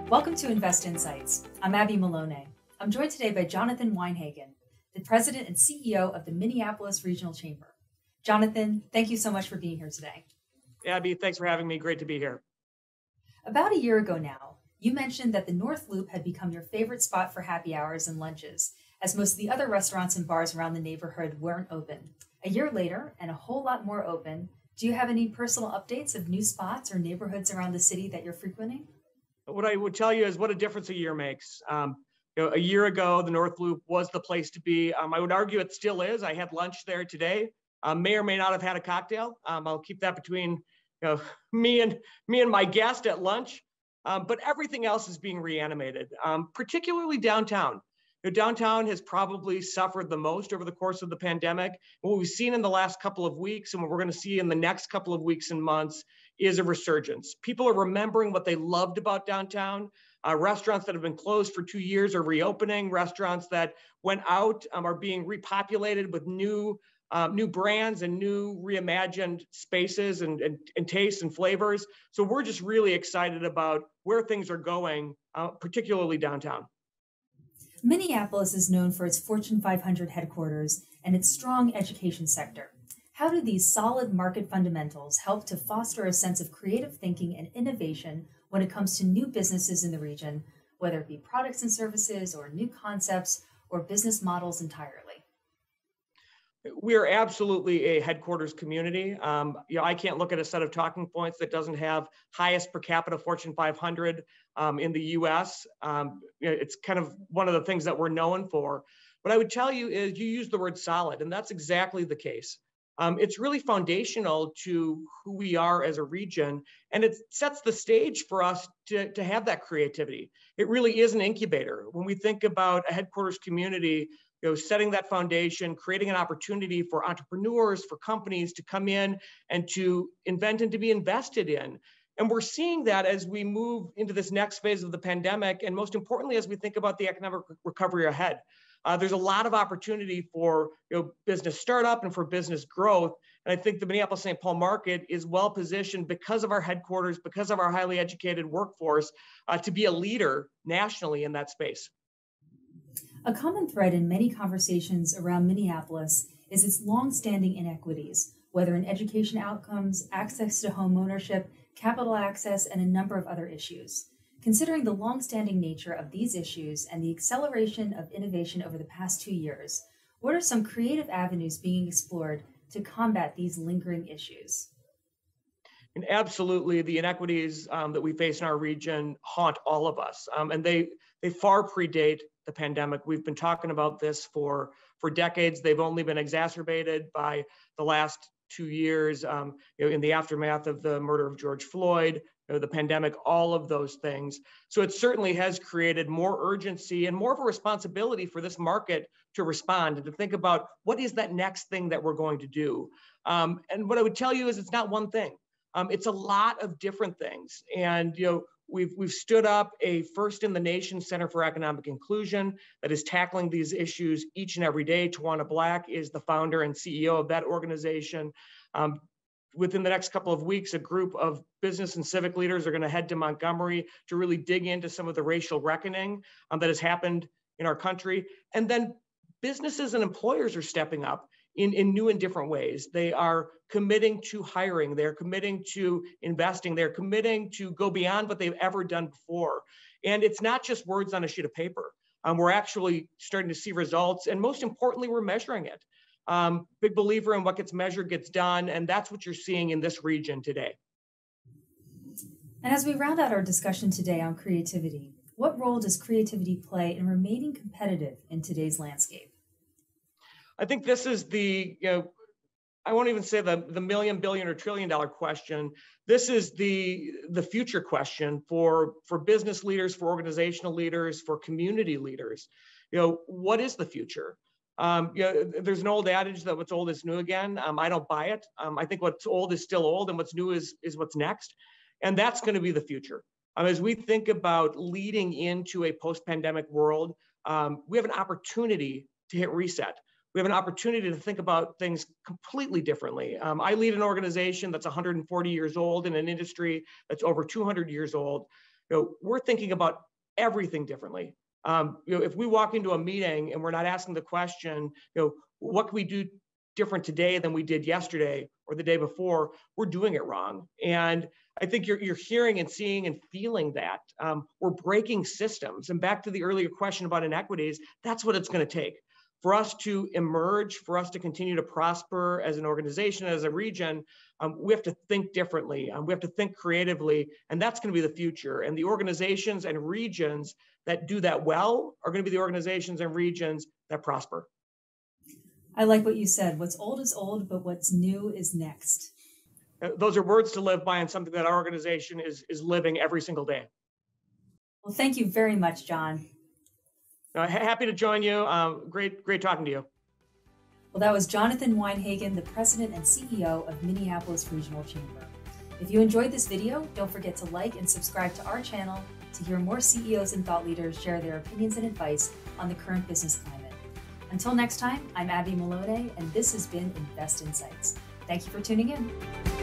Welcome to Invest Insights. I'm Abby Malone. I'm joined today by Jonathan Weinhagen, the President and CEO of the Minneapolis Regional Chamber. Jonathan, thank you so much for being here today. Abby, thanks for having me. Great to be here. About a year ago now, you mentioned that the North Loop had become your favorite spot for happy hours and lunches, as most of the other restaurants and bars around the neighborhood weren't open. A year later, and a whole lot more open, do you have any personal updates of new spots or neighborhoods around the city that you're frequenting? What I would tell you is what a difference a year makes. A year ago, the North Loop was the place to be. I would argue it still is. I had lunch there today. May or may not have had a cocktail. I'll keep that between me and my guest at lunch. But everything else is being reanimated, particularly downtown. Downtown has probably suffered the most over the course of the pandemic. What we've seen in the last couple of weeks and what we're going to see in the next couple of weeks and months is a resurgence. People are remembering what they loved about downtown. Restaurants that have been closed for 2 years are reopening. Restaurants that went out are being repopulated with new brands and new reimagined spaces and tastes and flavors. So we're just really excited about where things are going, particularly downtown. Minneapolis is known for its Fortune 500 headquarters and its strong education sector. How do these solid market fundamentals help to foster a sense of creative thinking and innovation when it comes to new businesses in the region, whether it be products and services or new concepts or business models entirely? We are absolutely a headquarters community. I can't look at a set of talking points that doesn't have highest per capita Fortune 500 in the U.S. It's kind of one of the things that we're known for. What I would tell you is you use the word solid, and that's exactly the case. It's really foundational to who we are as a region, and it sets the stage for us to have that creativity. It really is an incubator. When we think about a headquarters community, setting that foundation, creating an opportunity for entrepreneurs, for companies to come in and to invent and to be invested in. And we're seeing that as we move into this next phase of the pandemic, and most importantly, as we think about the economic recovery ahead. There's a lot of opportunity for business startup and for business growth. And I think the Minneapolis-St. Paul market is well positioned because of our headquarters, because of our highly educated workforce, to be a leader nationally in that space. A common thread in many conversations around Minneapolis is its long-standing inequities, whether in education outcomes, access to home ownership, capital access, and a number of other issues. Considering the long-standing nature of these issues and the acceleration of innovation over the past 2 years, what are some creative avenues being explored to combat these lingering issues? And absolutely, the inequities that we face in our region haunt all of us, and they far predate the pandemic. We've been talking about this for decades. They've only been exacerbated by the last 2 years, in the aftermath of the murder of George Floyd, the pandemic, all of those things. So it certainly has created more urgency and more of a responsibility for this market to respond and to think about what is that next thing that we're going to do. And what I would tell you is it's not one thing. It's a lot of different things. And we've stood up a first in the nation Center for Economic Inclusion that is tackling these issues each and every day. Tawana Black is the founder and CEO of that organization. Within the next couple of weeks, a group of business and civic leaders are going to head to Montgomery to really dig into some of the racial reckoning that has happened in our country. And then businesses and employers are stepping up in new and different ways. They are committing to hiring, they're committing to investing, they're committing to go beyond what they've ever done before. And it's not just words on a sheet of paper. We're actually starting to see results, and most importantly, we're measuring it. Big believer in what gets measured gets done, and that's what you're seeing in this region today. And as we round out our discussion today on creativity, what role does creativity play in remaining competitive in today's landscape? I think this is I won't even say the million, billion, or $1 trillion question. This is the future question for business leaders, for organizational leaders, for community leaders. What is the future? There's an old adage that what's old is new again. I don't buy it. I think what's old is still old, and what's new is what's next. And that's going to be the future. As we think about leading into a post-pandemic world, we have an opportunity to hit reset. We have an opportunity to think about things completely differently. I lead an organization that's 140 years old in an industry that's over 200 years old. we're thinking about everything differently. If we walk into a meeting and we're not asking the question, what can we do different today than we did yesterday or the day before, we're doing it wrong. And I think you're hearing and seeing and feeling that. We're breaking systems. And back to the earlier question about inequities, that's what it's going to take. For us to emerge, for us to continue to prosper as an organization, as a region, we have to think differently. We have to think creatively, and that's going to be the future. And the organizations and regions that do that well are going to be the organizations and regions that prosper. I like what you said. What's old is old, but what's new is next. Those are words to live by and something that our organization is living every single day. Well, thank you very much, John. Happy to join you. Great talking to you. Well, that was Jonathan Weinhagen, the President and CEO of Minneapolis Regional Chamber. If you enjoyed this video, don't forget to like and subscribe to our channel to hear more CEOs and thought leaders share their opinions and advice on the current business climate. Until next time, I'm Abby Malone, and this has been Invest Insights. Thank you for tuning in.